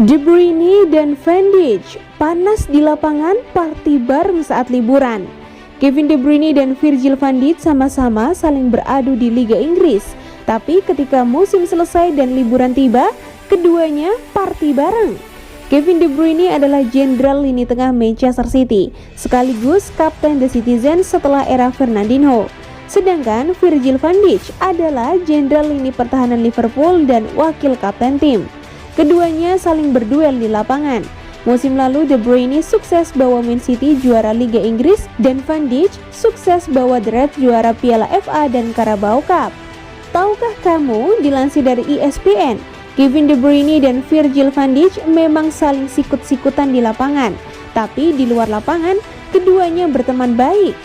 De Bruyne dan Van Dijk panas di lapangan, party bareng saat liburan. Kevin De Bruyne dan Virgil van Dijk sama-sama saling beradu di Liga Inggris. Tapi ketika musim selesai dan liburan tiba, keduanya party bareng. Kevin De Bruyne adalah jenderal lini tengah Manchester City, sekaligus kapten The Citizens setelah era Fernandinho. Sedangkan Virgil van Dijk adalah jenderal lini pertahanan Liverpool dan wakil kapten tim. Keduanya saling berduel di lapangan. Musim lalu De Bruyne sukses bawa Man City juara Liga Inggris dan Van Dijk sukses bawa The Reds juara Piala FA dan Carabao Cup. Tahukah kamu, dilansir dari ESPN, Kevin De Bruyne dan Virgil van Dijk memang saling sikut-sikutan di lapangan, tapi di luar lapangan keduanya berteman baik.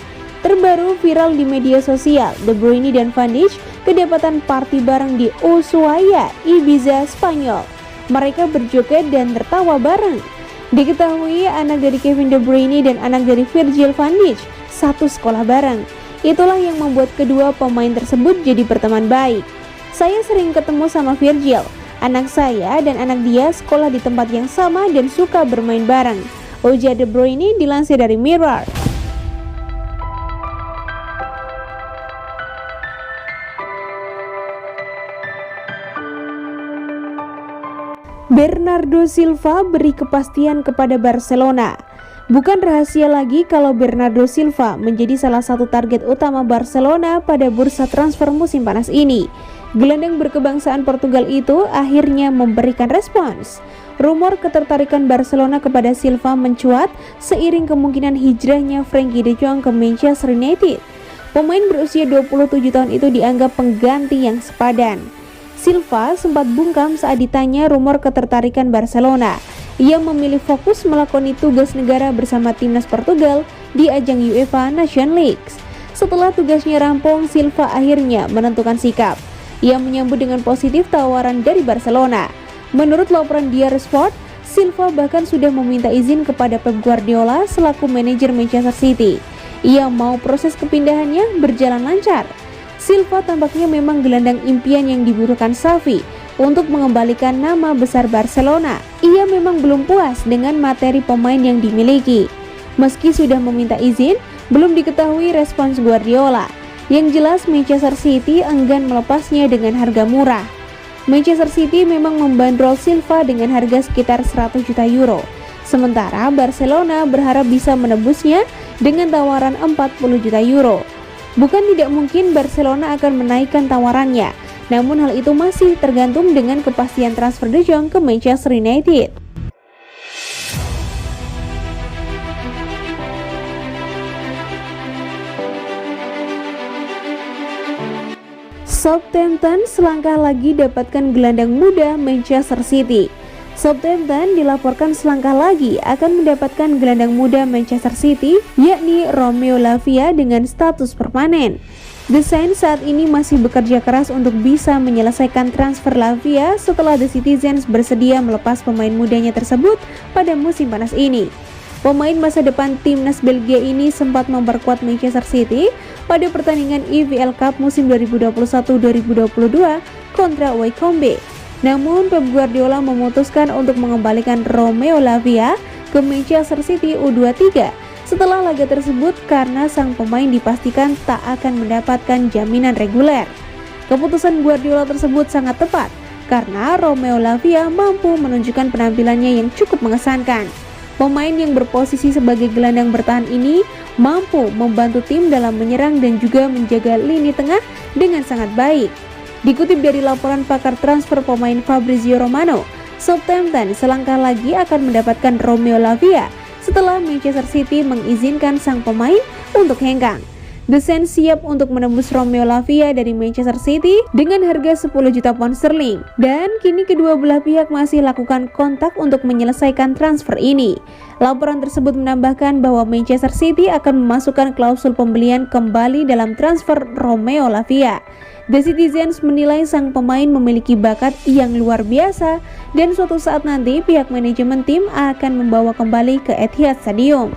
Terbaru viral di media sosial, De Bruyne dan Van Dijk kedapatan party bareng di Ushuaia, Ibiza, Spanyol. Mereka berjoget dan tertawa bareng. Diketahui anak dari Kevin De Bruyne dan anak dari Virgil van Dijk satu sekolah bareng. Itulah yang membuat kedua pemain tersebut jadi berteman baik. Saya sering ketemu sama Virgil. Anak saya dan anak dia sekolah di tempat yang sama dan suka bermain bareng, ujar De Bruyne dilansir dari Mirror. Bernardo Silva beri kepastian kepada Barcelona. Bukan rahasia lagi kalau Bernardo Silva menjadi salah satu target utama Barcelona pada bursa transfer musim panas ini. Gelandang berkebangsaan Portugal itu akhirnya memberikan respons. Rumor ketertarikan Barcelona kepada Silva mencuat seiring kemungkinan hijrahnya Frenkie de Jong ke Manchester United. Pemain berusia 27 tahun itu dianggap pengganti yang sepadan. Silva sempat bungkam saat ditanya rumor ketertarikan Barcelona. Ia memilih fokus melakoni tugas negara bersama timnas Portugal di ajang UEFA Nations League. Setelah tugasnya rampung, Silva akhirnya menentukan sikap. Ia menyambut dengan positif tawaran dari Barcelona. Menurut laporan Diar Sport, Silva bahkan sudah meminta izin kepada Pep Guardiola selaku manajer Manchester City. Ia mau proses kepindahannya berjalan lancar. Silva tampaknya memang gelandang impian yang dibutuhkan Xavi untuk mengembalikan nama besar Barcelona. Ia memang belum puas dengan materi pemain yang dimiliki. Meski sudah meminta izin, belum diketahui respons Guardiola. Yang jelas Manchester City enggan melepasnya dengan harga murah. Manchester City memang membandrol Silva dengan harga sekitar 100 juta euro. Sementara Barcelona berharap bisa menebusnya dengan tawaran 40 juta euro. Bukan tidak mungkin Barcelona akan menaikkan tawarannya, namun hal itu masih tergantung dengan kepastian transfer De Jong ke Manchester United. Southampton selangkah lagi dapatkan gelandang muda Manchester City. Southampton dilaporkan selangkah lagi akan mendapatkan gelandang muda Manchester City, yakni Romeo Lavia dengan status permanen. The Sun saat ini masih bekerja keras untuk bisa menyelesaikan transfer Lavia setelah The Citizens bersedia melepas pemain mudanya tersebut pada musim panas ini. Pemain masa depan timnas Belgia ini sempat memperkuat Manchester City pada pertandingan EFL Cup musim 2021-2022 kontra Wycombe. Namun Pep Guardiola memutuskan untuk mengembalikan Romeo Lavia ke Manchester City U23 setelah laga tersebut karena sang pemain dipastikan tak akan mendapatkan jaminan reguler. Keputusan Guardiola tersebut sangat tepat karena Romeo Lavia mampu menunjukkan penampilannya yang cukup mengesankan. Pemain yang berposisi sebagai gelandang bertahan ini mampu membantu tim dalam menyerang dan juga menjaga lini tengah dengan sangat baik. Dikutip dari laporan pakar transfer pemain Fabrizio Romano, Southampton selangkah lagi akan mendapatkan Romeo Lavia setelah Manchester City mengizinkan sang pemain untuk hengkang. The Sun siap untuk menembus Romeo Lavia dari Manchester City dengan harga 10 juta pound sterling. Dan kini kedua belah pihak masih lakukan kontak untuk menyelesaikan transfer ini. Laporan tersebut menambahkan bahwa Manchester City akan memasukkan klausul pembelian kembali dalam transfer Romeo Lavia. The Citizens menilai sang pemain memiliki bakat yang luar biasa dan suatu saat nanti pihak manajemen tim akan membawa kembali ke Etihad Stadium.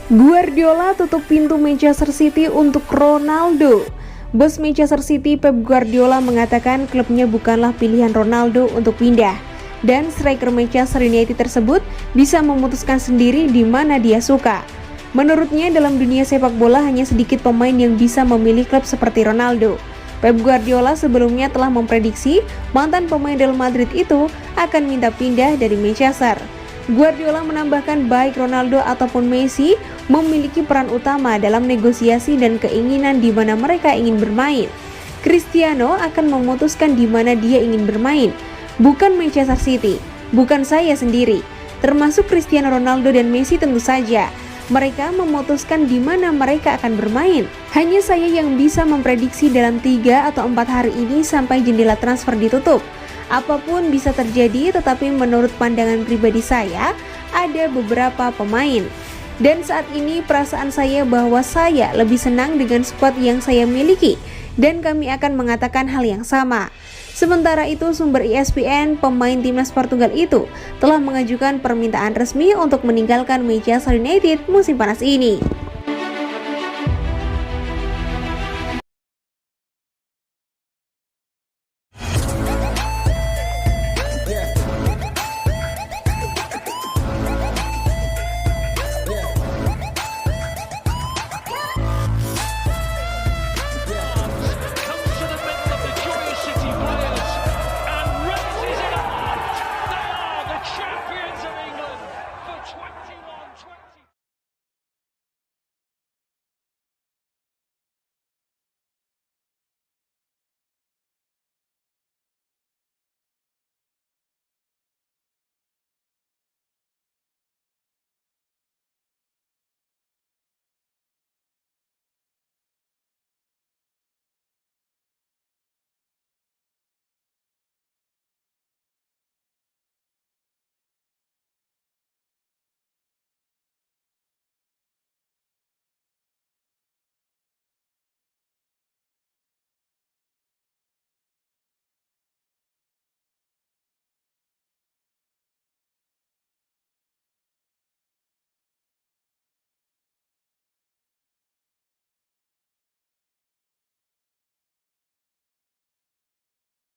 Guardiola tutup pintu Manchester City untuk Ronaldo. Bos Manchester City Pep Guardiola mengatakan klubnya bukanlah pilihan Ronaldo untuk pindah, dan striker Manchester United tersebut bisa memutuskan sendiri di mana dia suka. Menurutnya, dalam dunia sepak bola hanya sedikit pemain yang bisa memilih klub seperti Ronaldo. Pep Guardiola sebelumnya telah memprediksi mantan pemain Real Madrid itu akan minta pindah dari Manchester. Guardiola menambahkan baik Ronaldo ataupun Messi memiliki peran utama dalam negosiasi dan keinginan di mana mereka ingin bermain. Cristiano akan memutuskan di mana dia ingin bermain, bukan Manchester City, bukan saya sendiri. Termasuk Cristiano Ronaldo dan Messi tentu saja. Mereka memutuskan di mana mereka akan bermain. Hanya saya yang bisa memprediksi dalam 3 atau 4 hari ini sampai jendela transfer ditutup. Apapun bisa terjadi, tetapi menurut pandangan pribadi saya, ada beberapa pemain. Dan saat ini perasaan saya bahwa saya lebih senang dengan skuad yang saya miliki, dan kami akan mengatakan hal yang sama. Sementara itu, sumber ESPN, pemain timnas Portugal itu telah mengajukan permintaan resmi untuk meninggalkan Manchester United musim panas ini.